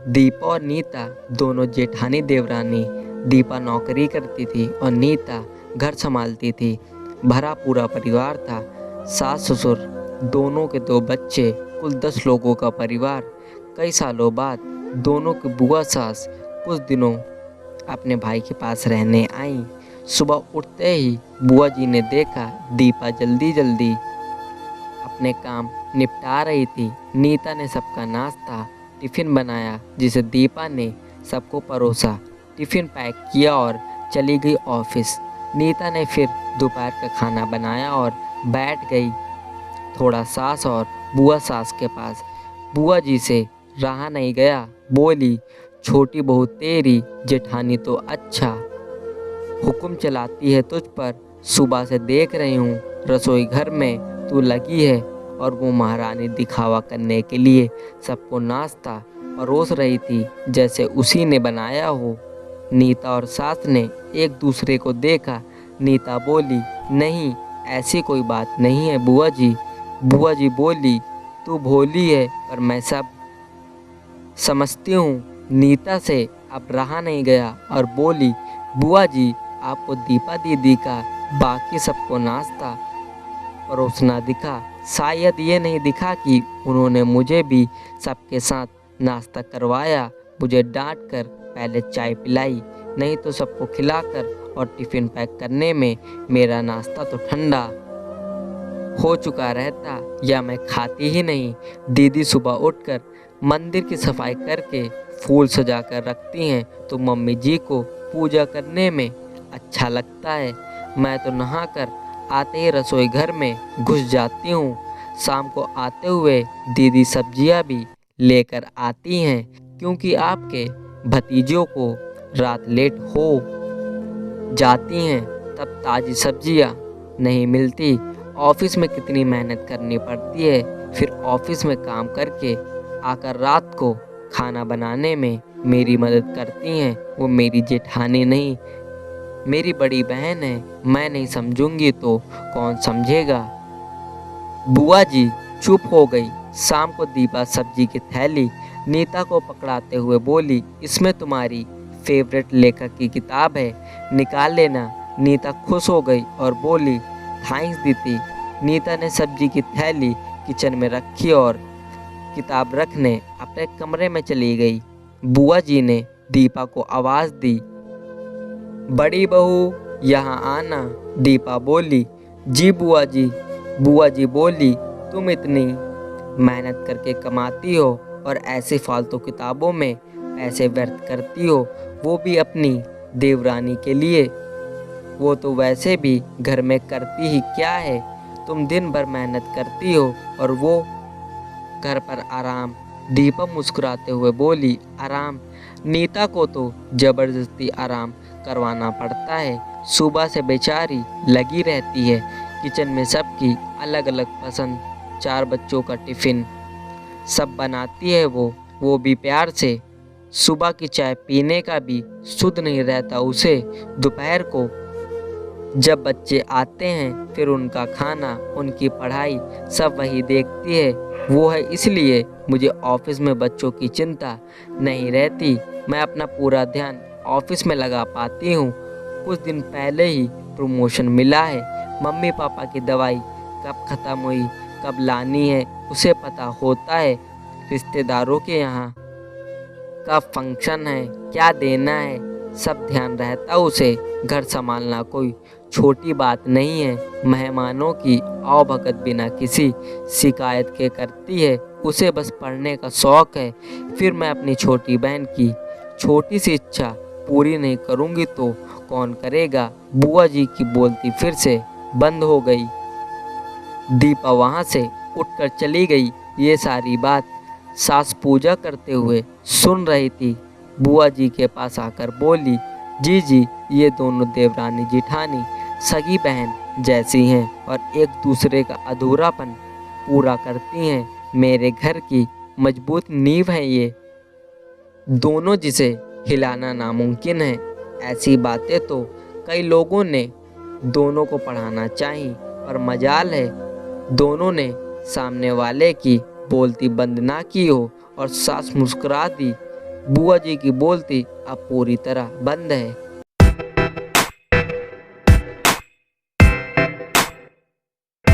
दीपा और नीता दोनों जेठानी देवरानी। दीपा नौकरी करती थी और नीता घर संभालती थी। भरा पूरा परिवार था, सास ससुर, दोनों के 2 बच्चे, कुल 10 लोगों का परिवार। कई सालों बाद दोनों की बुआ सास कुछ दिनों अपने भाई के पास रहने आईं। सुबह उठते ही बुआ जी ने देखा दीपा जल्दी जल्दी अपने काम निपटा रही थी। नीता ने सबका नाश्ता टिफ़िन बनाया जिसे दीपा ने सबको परोसा। टिफ़िन पैक किया और चली गई ऑफिस। नीता ने फिर दोपहर का खाना बनाया और बैठ गई थोड़ा सास और बुआ सास के पास। बुआ जी से रहा नहीं गया, बोली, छोटी बहू तेरी जेठानी तो अच्छा हुक्म चलाती है तुझ पर। सुबह से देख रही हूँ रसोई घर में तू लगी है और वो महारानी दिखावा करने के लिए सबको नाश्ता परोस रही थी जैसे उसी ने बनाया हो। नीता और सास ने एक दूसरे को देखा। नीता बोली, नहीं ऐसी कोई बात नहीं है बुआ जी। बुआ जी बोली, तू भोली है पर मैं सब समझती हूँ। नीता से अब रहा नहीं गया और बोली, बुआ जी आपको दीपा दीदी का बाकी सबको नाश्ता परोसना दिखा, शायद ये नहीं दिखा कि उन्होंने मुझे भी सबके साथ नाश्ता करवाया, मुझे डांट कर पहले चाय पिलाई, नहीं तो सबको खिलाकर और टिफ़िन पैक करने में मेरा नाश्ता तो ठंडा हो चुका रहता या मैं खाती ही नहीं। दीदी सुबह उठकर मंदिर की सफाई करके फूल सजा कर रखती हैं तो मम्मी जी को पूजा करने में अच्छा लगता है। मैं तो नहाकर आते ही रसोई घर में घुस जाती हूँ। शाम को आते हुए दीदी सब्जियाँ भी लेकर आती हैं क्योंकि आपके भतीजों को रात लेट हो जाती हैं तब ताज़ी सब्जियाँ नहीं मिलती। ऑफिस में कितनी मेहनत करनी पड़ती है, फिर ऑफिस में काम करके आकर रात को खाना बनाने में मेरी मदद करती हैं वो मेरी जेठानी नहीं, मेरी बड़ी बहन है। मैं नहीं समझूंगी तो कौन समझेगा। बुआ जी चुप हो गई। शाम को दीपा सब्जी की थैली नीता को पकड़ाते हुए बोली, इसमें तुम्हारी फेवरेट लेखक की किताब है, निकाल लेना। नीता खुश हो गई और बोली, थैंक्स दीदी। नीता ने सब्जी की थैली किचन में रखी और किताब रखने अपने कमरे में चली गई। बुआ जी ने दीपा को आवाज़ दी, बड़ी बहू यहाँ आना। दीपा बोली, जी बुआ जी। बुआ जी बोली, तुम इतनी मेहनत करके कमाती हो और ऐसे फालतू किताबों में पैसे व्यर्थ करती हो, वो भी अपनी देवरानी के लिए। वो तो वैसे भी घर में करती ही क्या है, तुम दिन भर मेहनत करती हो और वो घर पर आराम। दीपा मुस्कुराते हुए बोली, आराम? नीता को तो ज़बरदस्ती आराम करवाना पड़ता है। सुबह से बेचारी लगी रहती है किचन में, सबकी अलग अलग पसंद, 4 बच्चों का टिफ़िन सब बनाती है वो भी प्यार से। सुबह की चाय पीने का भी सुध नहीं रहता उसे। दोपहर को जब बच्चे आते हैं फिर उनका खाना, उनकी पढ़ाई सब वही देखती है। वो है इसलिए मुझे ऑफिस में बच्चों की चिंता नहीं रहती। मैं अपना पूरा ध्यान ऑफिस में लगा पाती हूँ। कुछ दिन पहले ही प्रमोशन मिला है। मम्मी पापा की दवाई कब ख़त्म हुई, कब लानी है उसे पता होता है। रिश्तेदारों के यहाँ कब फंक्शन है, क्या देना है, सब ध्यान रहता उसे। घर संभालना कोई छोटी बात नहीं है। मेहमानों की आवभगत बिना किसी शिकायत के करती है। उसे बस पढ़ने का शौक़ है। फिर मैं अपनी छोटी बहन की छोटी सी इच्छा पूरी नहीं करूँगी तो कौन करेगा। बुआ जी की बोलती फिर से बंद हो गई। दीपा वहाँ से उठकर चली गई। ये सारी बात सास पूजा करते हुए सुन रही थी। बुआ जी के पास आकर बोली, जी ये दोनों देवरानी जिठानी सगी बहन जैसी हैं और एक दूसरे का अधूरापन पूरा करती हैं। मेरे घर की मजबूत नींव है ये दोनों, जिसे हिलाना नामुमकिन है। ऐसी बातें तो कई लोगों ने दोनों को पढ़ाना चाहिए पर मजाल है दोनों ने सामने वाले की बोलती बंद ना की हो। और सास मुस्कुरा दी। बुआ जी की बोलती अब पूरी तरह बंद है।